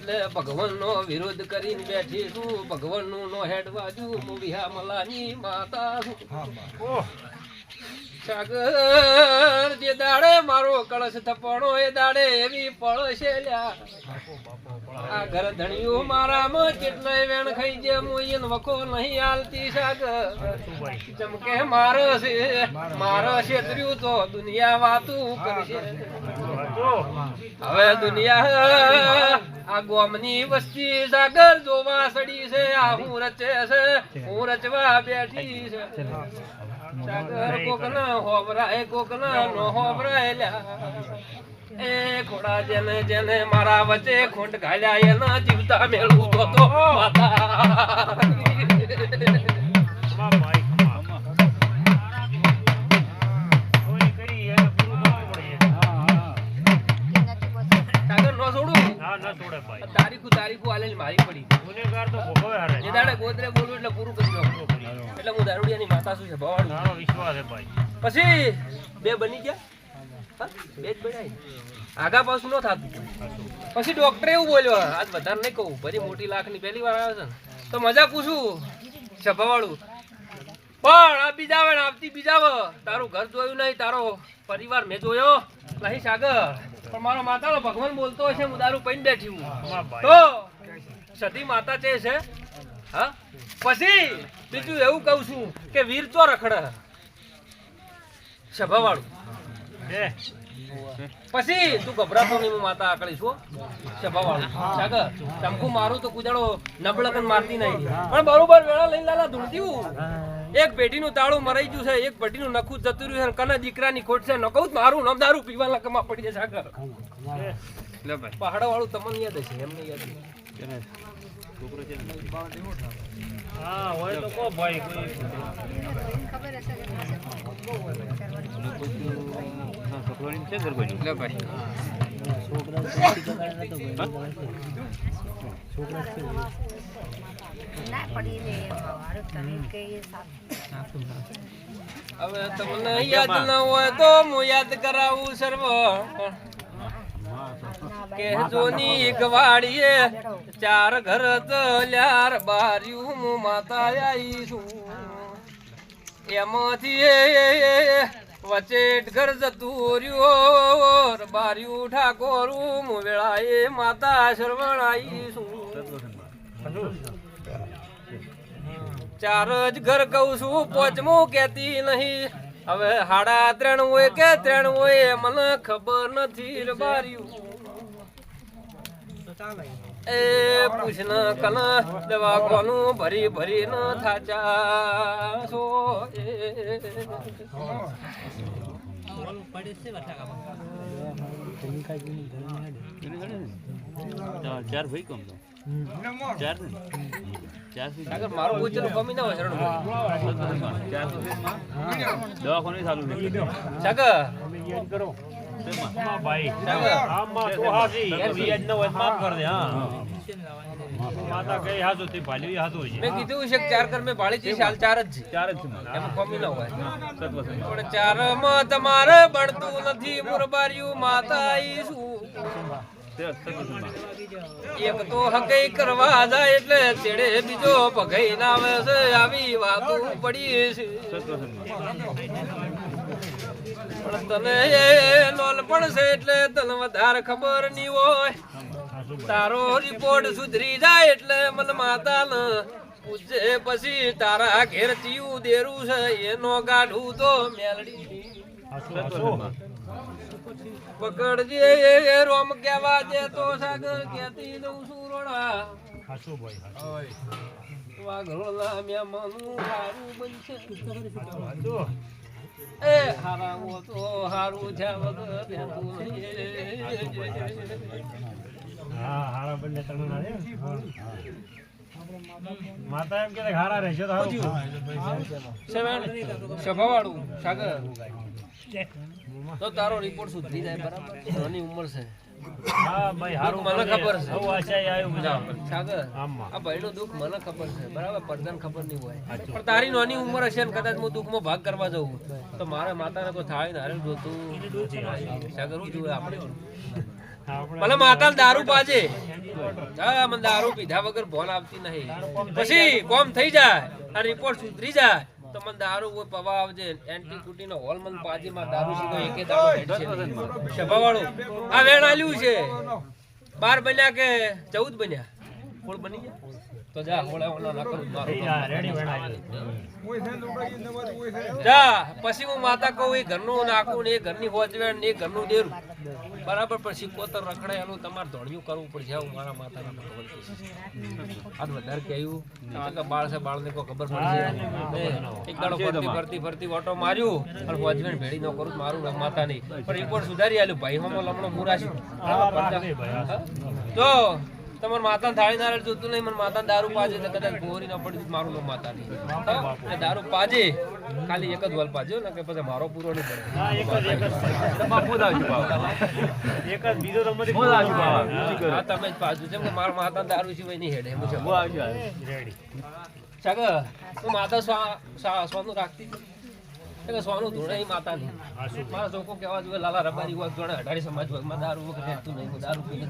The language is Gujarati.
એટલે ભગવાનનો વિરોધ કરીને બેઠી છું. ભગવાનનું નો હેડ બાજુ હું વિહામલાની માતા છું. સાગર જે દાડે મારો કળશ થપણો એ દાડે એવી પડશે લ્યા. આ ઘર ધણીઓ મારામાં કેટલાય વેણ ખાઈ જે મોયન વખો નહીં આલતી. સાગર ચમકે મારો છેતર્યું તો દુનિયા વાતું કરશે. હવે દુનિયા આ ગોમની વસ્તી સાગર જોવા સડી છે. આ હું રચે છે, હું રચવા બેઠી છે. સાગર કોકના હોબરાય કોકના નો હોબરાય લ્યા. એ ખોડા જેને જેને મારા વચ્ચે ખોંડ ઘાલ્યા એના જીવતા મેળવું તો માતા. તારીખું આલેલી મારી પડી. એ દાડે ગોદરે બોલું એટલે પૂરું કરી નાખું. એટલે હું દારૂડિયાની માતા શું છે ભવાન વિશ્વાસ છે ભાઈ. પછી બે બની ગયા, બે જ બન્યા. આગા પાછું ન થતું. પછી ડોક્ટરે એવું બોલ્યો, આજ વધારે નહીં કહું, બધી મોટી લાખની પહેલી વાર આવે છે ને તો મજા પૂછું સભાવાળું. પણ આ બીજાવે ને આવતી બીજાવે. તારું ઘર જોયું નહીં, તારો પરિવાર મેં જોયો નહીં સાગર. પણ મારો માતાનો ભગવાન બોલતો હશે હું દારૂ પીને બેઠી હું તો સતી માતા છે. હા પછી બીજું એવું કહું છું કે વીર તો રખડે સભાવાળું. પછી તું ગભરાતો નહીં, હું માતા આકળી છું સભાવાળું. સાગર ટંકુ મારું તો કુદાડો નબળકન મારતી નહીં. પણ બરોબર વેળા લઈને લાલા ધૂળતી. એક પેઢીનું તાળું મરાઈ ગયું છે, એક પેઢીનું નખું જતું રહ્યું છે. કને દીકરાની ખોટ છે ન કહું મારું નામ દારૂ પીવા લકમાં પડી જાય. સાગર પહાડા વાળું તમને યાદ હશે, એમને યાદ છોકરો છે. હા હોય તો કો ભાઈ ખબર હશે છોકરાની છે ઘર બાજુ. લે ભાઈ છોકરા છે ના પડી રે મારું તમે કે હવે તમને યાદ ન હોય તો હું યાદ કરાવું સર્વ કે જોની ગવાડીએ ચાર ઘર તલ્યાર બાર્યું હું માતા આવી છું. એમાંથી વચ્ચે ઘર જતું રહ્યું બાર્યું ઠાકોરું હું વેળાએ માતા શરવણ આવી છું. ચાર જ ઘર કહું છું, પોચમું કેતી નહીં. હવે 3.5 હોય કે 3 હોય મને ખબર નથી. બાર્યું એ પૂછન કન દવા કોનું ભરી ભરી ન થાચા સો. ચાર ભાઈ કમ ચાર સાગર મારો ગોચર કમી ના હોય શરણ દવાખાને ચાલુ સાગર કરો ભાઈ સાગર આમાં તો હાજી યાદ ન હોય માફ કર દે. હા માતા કઈ હાજો તે ભાલી હાજો છે. મેં કીધું છે 4 કર મે ભાળી છે હાલ 4 જ છે એમ કમી ન હોય. પણ 4 માં તમારે બળતું નથી મુરબારિયું માતા ઈ શું. એક તો હકઈ કરવા જાય એટલે છેડે બીજો પગઈ નાવે છે. આવી વાતો પડી છે. પણ તને લોલ પણ છે એટલે તને વધારે ખબર નહીં હોય. તારો રિપોર્ટ સુધરી જાય એટલે મન માતા ને પૂછે પછી તારા ઘેર ચીયું દેરું છે એનો ગાઢું તો મેલડી પકડજે રોમ કેવા દે તો સાગર કેતી દઉં સુરોડા વાઘરોલા મેમનું હારું બનશે. એ હારાવો તો હારું છે વગર હા હારા બંને તણું ના માતા એમ કે હારા રહેશે તો હારું સભાવાળું સાગર તો તારો રિપોર્ટ સુધરી જાય બરાબર. નાની ઉંમર છે. હા ભાઈ હારું મને ખબર છે. હું આશા આવ્યો બરાબર સાગર આ ભાઈનું દુઃખ મને ખબર છે બરાબર. પરદાન ખબર નહીં હોય પણ તારી નાની ઉંમર હશે ને કદાચ હું દુઃખમાં ભાગ કરવા જાઉં તો મારા માતાને કોઈ થાળી નારે જોતું સાગર હું જોવે આપણે ભલે માતા દારૂ પાજે હા મને દારૂ પીધા વગર ભોન આવતી નહીં પછી કોમ થઈ જાય આ રિપોર્ટ સુધરી જાય તો મને દારૂ કોઈ પવા આવજે એન્ટી કુટી નો હોલ મને પાજી માં દારૂ સીધો એકે દારૂ હેડ છે સભાવાળો આ વેણ આલ્યું છે 12 બન્યા કે 14 બન્યા કોણ બની ગયા તો જા હોળા હોળા ના કરું મારું રેડી વેણ જા પછી હું માતા કહું એ ઘરનું નાખું ને એ ઘરની હોજવેણ ને એ ઘરનું દેરું બરાબર પછી કોતર રખડે એનું તમારે ધોળિયું કરવું પડશે હું મારા માતાના ભગવાન આ વધારે કહ્યું કે બાળ છે બાળને કોઈ ખબર પડશે એક દાડો ફરતી ફરતી ઓટો માર્યું અને હોજવેણ ભેડી ન કરું મારું માતા નહીં પણ રિપોર્ટ સુધારી આલ્યું ભાઈ હમો લમણો મુરાશું તો તમાર માતા થાળી નારેલ જોતું નહીં મને માતા દારૂ પાજે તો કદાચ ગોરી ન પડી મારું નો માતા નહીં દારૂ પાજે ખાલી એક જ વલ પાજ્યો ને કે પછી મારો પૂરો નહીં પડે હા એક જ તમાર ખુદ આવજો બાપ એક જ બીજો તમારી ખુદ આવજો બાપ હા તમે જ પાજુ જેમ કે મારા માતા દારૂ સિવાય નહીં હેડે હું હું આવજો રેડી સગ હું માતા સ્વાનું રાખતી કે સ્વાનું ધોળે માતા નહીં મારા છોકરો કહેવા જોઈએ લાલા રબારી હોય જોડે 18 સમાજ હોય દારૂ વગર હેડતું નહીં દારૂ પીને